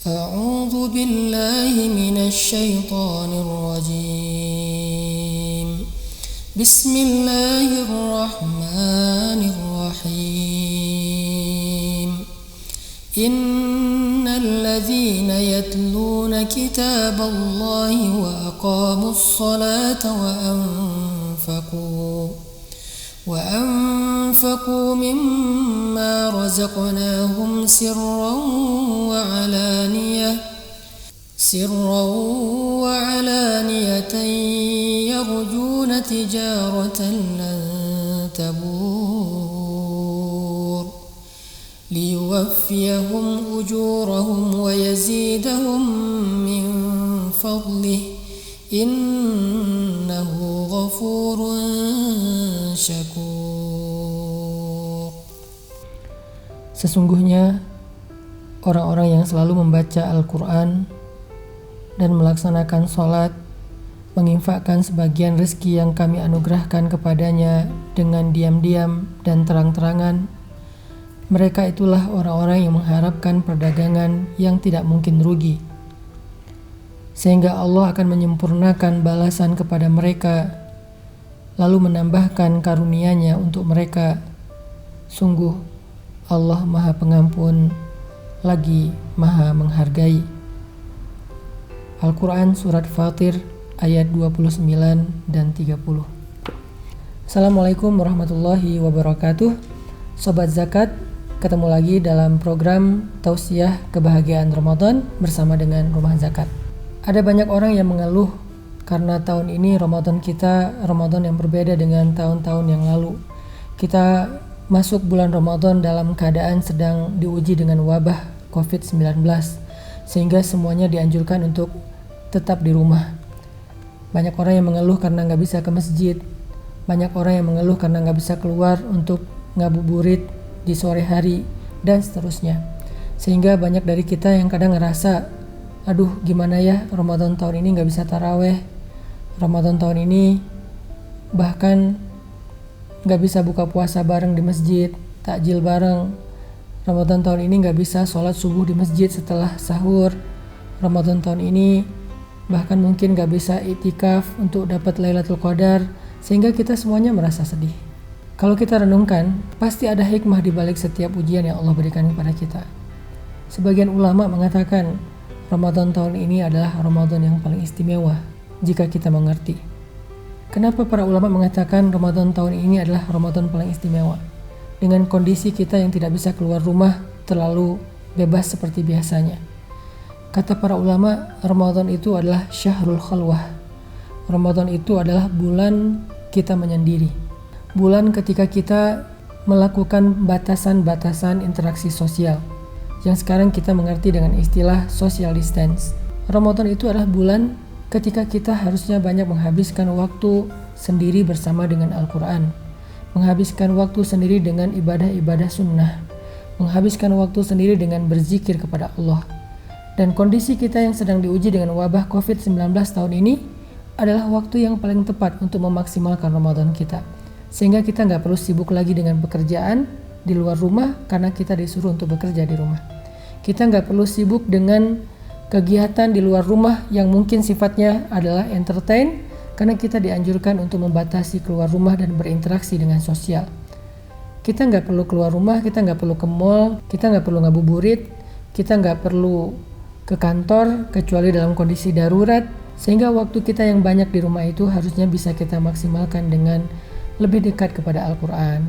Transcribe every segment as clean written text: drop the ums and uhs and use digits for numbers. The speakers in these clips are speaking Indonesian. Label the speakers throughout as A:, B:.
A: أعوذ بالله من الشيطان الرجيم بسم الله الرحمن الرحيم إن الذين يتلون كتاب الله وأقاموا الصلاة وأنفقوا مما رزقناهم سرا وعلانية يرجون تجارة لن تبور ليوفيهم أجورهم ويزيدهم من فضله إنه غفور syakur.
B: Sesungguhnya orang-orang yang selalu membaca Al-Quran dan melaksanakan sholat, menginfakkan sebagian rezeki yang kami anugerahkan kepadanya dengan diam-diam dan terang-terangan, mereka itulah orang-orang yang mengharapkan perdagangan yang tidak mungkin rugi, sehingga Allah akan menyempurnakan balasan kepada mereka, lalu menambahkan karunia-Nya untuk mereka. Sungguh Allah Maha Pengampun lagi Maha Menghargai. Al-Quran Surat Fatir ayat 29 dan 30. Assalamualaikum warahmatullahi wabarakatuh. Sobat Zakat, ketemu lagi dalam program Tausiah Kebahagiaan Ramadan bersama dengan Rumah Zakat. Ada banyak orang yang mengeluh karena tahun ini Ramadan kita Ramadan yang berbeda dengan tahun-tahun yang lalu. Kita masuk bulan Ramadan dalam keadaan sedang diuji dengan wabah COVID-19, sehingga semuanya dianjurkan untuk tetap di rumah. Banyak orang yang mengeluh karena nggak bisa ke masjid. Banyak orang yang mengeluh karena nggak bisa keluar untuk ngabuburit di sore hari, dan seterusnya. Sehingga banyak dari kita yang kadang ngerasa, aduh gimana ya, Ramadan tahun ini nggak bisa taraweh, Ramadan tahun ini bahkan gak bisa buka puasa bareng di masjid, takjil bareng. Ramadan tahun ini gak bisa sholat subuh di masjid setelah sahur. Ramadan tahun ini bahkan mungkin gak bisa iktikaf untuk dapat Lailatul Qadar, sehingga kita semuanya merasa sedih. Kalau kita renungkan, pasti ada hikmah di balik setiap ujian yang Allah berikan kepada kita. Sebagian ulama mengatakan Ramadan tahun ini adalah Ramadan yang paling istimewa jika kita mengerti. Kenapa para ulama mengatakan Ramadan tahun ini adalah Ramadan paling istimewa? Dengan kondisi kita yang tidak bisa keluar rumah terlalu bebas seperti biasanya. Kata para ulama, Ramadan itu adalah syahrul khalwah. Ramadan itu adalah bulan kita menyendiri. Bulan ketika kita melakukan batasan-batasan interaksi sosial, yang sekarang kita mengerti dengan istilah social distance. Ramadan itu adalah bulan ketika kita harusnya banyak menghabiskan waktu sendiri bersama dengan Al-Quran, menghabiskan waktu sendiri dengan ibadah-ibadah sunnah, menghabiskan waktu sendiri dengan berzikir kepada Allah. Dan kondisi kita yang sedang diuji dengan wabah COVID-19 tahun ini adalah waktu yang paling tepat untuk memaksimalkan Ramadan kita, sehingga kita gak perlu sibuk lagi dengan pekerjaan di luar rumah karena kita disuruh untuk bekerja di rumah. Kita gak perlu sibuk dengan kegiatan di luar rumah yang mungkin sifatnya adalah entertain, karena kita dianjurkan untuk membatasi keluar rumah dan berinteraksi dengan sosial. Kita nggak perlu keluar rumah, kita nggak perlu ke mall, kita nggak perlu ngabuburit, kita nggak perlu ke kantor kecuali dalam kondisi darurat, sehingga waktu kita yang banyak di rumah itu harusnya bisa kita maksimalkan dengan lebih dekat kepada Al-Quran,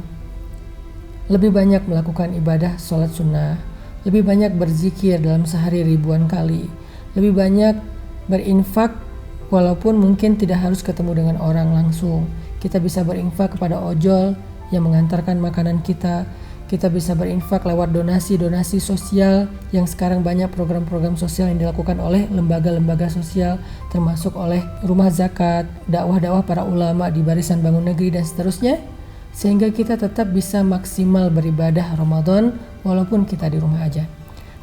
B: lebih banyak melakukan ibadah sholat sunnah, lebih banyak berzikir dalam sehari ribuan kali, lebih banyak berinfak walaupun mungkin tidak harus ketemu dengan orang langsung. Kita bisa berinfak kepada ojol yang mengantarkan makanan kita. Kita bisa berinfak lewat donasi-donasi sosial, yang sekarang banyak program-program sosial yang dilakukan oleh lembaga-lembaga sosial, termasuk oleh rumah zakat, dakwah-dakwah para ulama di Barisan Bangun Negeri dan seterusnya, sehingga kita tetap bisa maksimal beribadah Ramadan walaupun kita di rumah aja.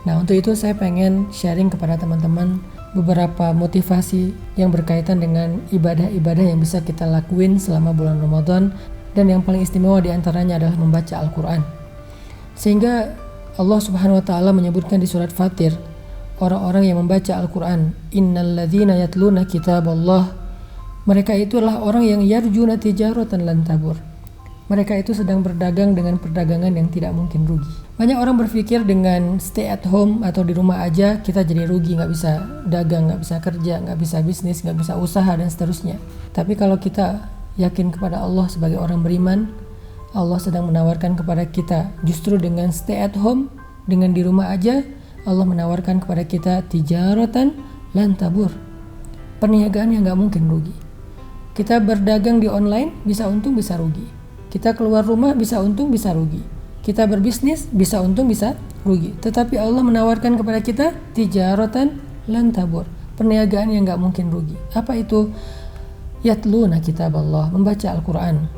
B: Nah, untuk itu saya pengen sharing kepada teman-teman beberapa motivasi yang berkaitan dengan ibadah-ibadah yang bisa kita lakuin selama bulan Ramadan, dan yang paling istimewa diantaranya adalah membaca Al-Quran. Sehingga Allah Subhanahu wa Ta'ala menyebutkan di surat Fatir, orang-orang yang membaca Al-Quran. Innalladzina yatluna kitaballah. Mereka itulah orang yang yarjuna tijaratan lan tabur. Mereka itu sedang berdagang dengan perdagangan yang tidak mungkin rugi. Banyak orang berpikir dengan stay at home atau di rumah aja kita jadi rugi, nggak bisa dagang, nggak bisa kerja, nggak bisa bisnis, nggak bisa usaha dan seterusnya. Tapi kalau kita yakin kepada Allah sebagai orang beriman, Allah sedang menawarkan kepada kita justru dengan stay at home, dengan di rumah aja, Allah menawarkan kepada kita tijaratan lan tabur, perniagaan yang nggak mungkin rugi. Kita berdagang di online bisa untung bisa rugi. Kita keluar rumah bisa untung bisa rugi. Kita berbisnis bisa untung bisa rugi. Tetapi Allah menawarkan kepada kita tijaratan lan tabur, perniagaan yang gak mungkin rugi. Apa itu? Yatluna kitaballah, membaca Al-Quran.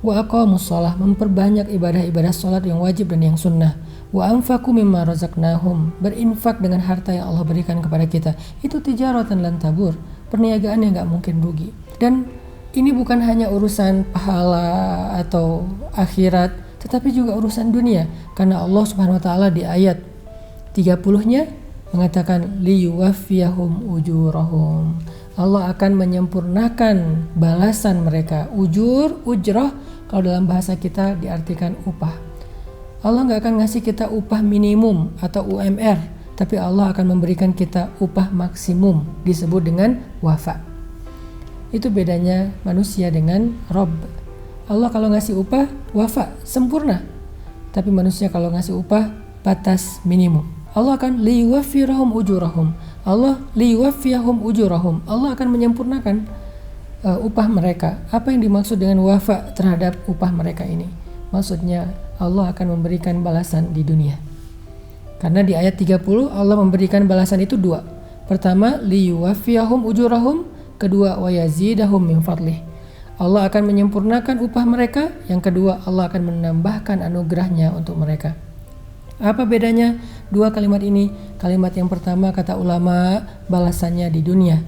B: Wa aqamus shalah, memperbanyak ibadah-ibadah salat yang wajib dan yang sunnah. Wa anfaqu mimma razaqnahum, berinfak dengan harta yang Allah berikan kepada kita. Itu tijaratan lan tabur, perniagaan yang gak mungkin rugi. Dan ini bukan hanya urusan pahala atau akhirat, tetapi juga urusan dunia. Karena Allah Subhanahu wa taala di ayat 30-nya mengatakan liyuwaffiyahum ujurahum. Allah akan menyempurnakan balasan mereka. Ujrah kalau dalam bahasa kita diartikan upah. Allah nggak akan ngasih kita upah minimum atau UMR, tapi Allah akan memberikan kita upah maksimum, disebut dengan wafa. Itu bedanya manusia dengan Rob. Allah kalau ngasih upah wafa, sempurna. Tapi manusia kalau ngasih upah batas minimum. Allah akan liyuwaffiyahum ujurahum. Allah liyuwaffiyahum ujurahum. Allah akan menyempurnakan upah mereka. Apa yang dimaksud dengan wafa terhadap upah mereka ini? Maksudnya Allah akan memberikan balasan di dunia. Karena di ayat 30 Allah memberikan balasan itu dua. Pertama, liyuwaffiyahum ujurahum. Kedua, wa yazidahum min fadlih. Allah akan menyempurnakan upah mereka. Yang kedua, Allah akan menambahkan anugerahnya untuk mereka. Apa bedanya dua kalimat ini? Kalimat yang pertama kata ulama balasannya di dunia,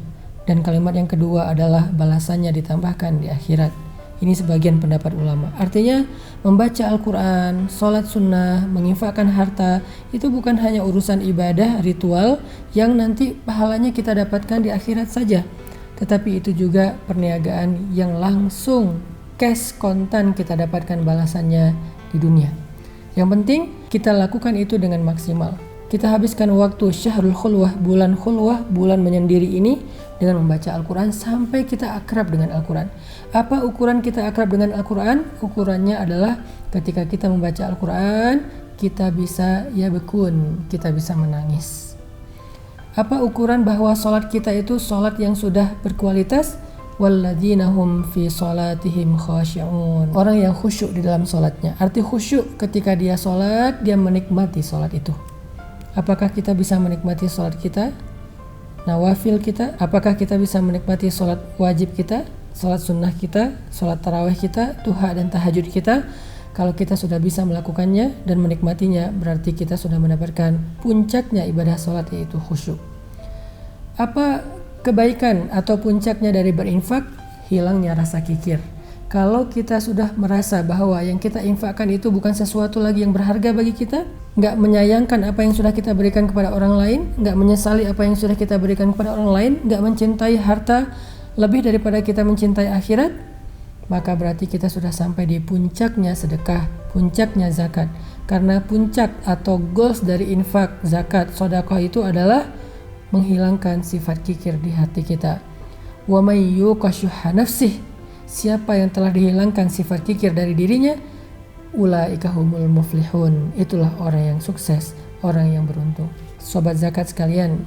B: dan kalimat yang kedua adalah balasannya ditambahkan di akhirat. Ini sebagian pendapat ulama. Artinya membaca Al-Quran, sholat sunnah, menginfakkan harta itu bukan hanya urusan ibadah ritual yang nanti pahalanya kita dapatkan di akhirat saja, tetapi itu juga perniagaan yang langsung cash kontan kita dapatkan balasannya di dunia. Yang penting kita lakukan itu dengan maksimal. Kita habiskan waktu syahrul khulwah, bulan khulwah, bulan menyendiri ini dengan membaca Al-Quran sampai kita akrab dengan Al-Quran. Apa ukuran kita akrab dengan Al-Quran? Ukurannya adalah ketika kita membaca Al-Quran kita bisa kita bisa menangis. Apa ukuran bahwa sholat kita itu sholat yang sudah berkualitas? Walladzina hum fi sholatihim khashi'un. Orang yang khusyuk di dalam sholatnya. Arti khusyuk ketika dia sholat, dia menikmati sholat itu. Apakah kita bisa menikmati sholat kita? Nawafil kita? Apakah kita bisa menikmati sholat wajib kita? Sholat sunnah kita? Sholat tarawih kita? Duha dan tahajud kita? Kalau kita sudah bisa melakukannya dan menikmatinya, berarti kita sudah mendapatkan puncaknya ibadah sholat, yaitu khusyuk. Apa kebaikan atau puncaknya dari berinfak? Hilangnya rasa kikir. Kalau kita sudah merasa bahwa yang kita infakkan itu bukan sesuatu lagi yang berharga bagi kita, nggak menyayangkan apa yang sudah kita berikan kepada orang lain, nggak menyesali apa yang sudah kita berikan kepada orang lain, nggak mencintai harta lebih daripada kita mencintai akhirat, maka berarti kita sudah sampai di puncaknya sedekah, puncaknya zakat. Karena puncak atau goals dari infak, zakat, sedekah itu adalah menghilangkan sifat kikir di hati kita. Wa may yuqa syuhha nafsih, siapa yang telah dihilangkan sifat kikir dari dirinya, ulaika humul muflihun, itulah orang yang sukses, orang yang beruntung. Sobat zakat sekalian,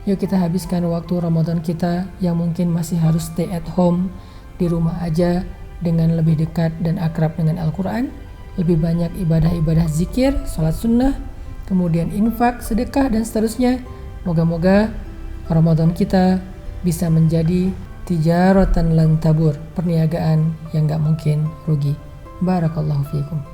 B: yuk kita habiskan waktu Ramadan kita yang mungkin masih harus stay at home, di rumah aja, dengan lebih dekat dan akrab dengan Al-Quran, lebih banyak ibadah-ibadah zikir, sholat sunnah, kemudian infak, sedekah, dan seterusnya. Moga-moga Ramadan kita bisa menjadi tijaratan lan tabur, perniagaan yang gak mungkin rugi. Barakallahu fiikum.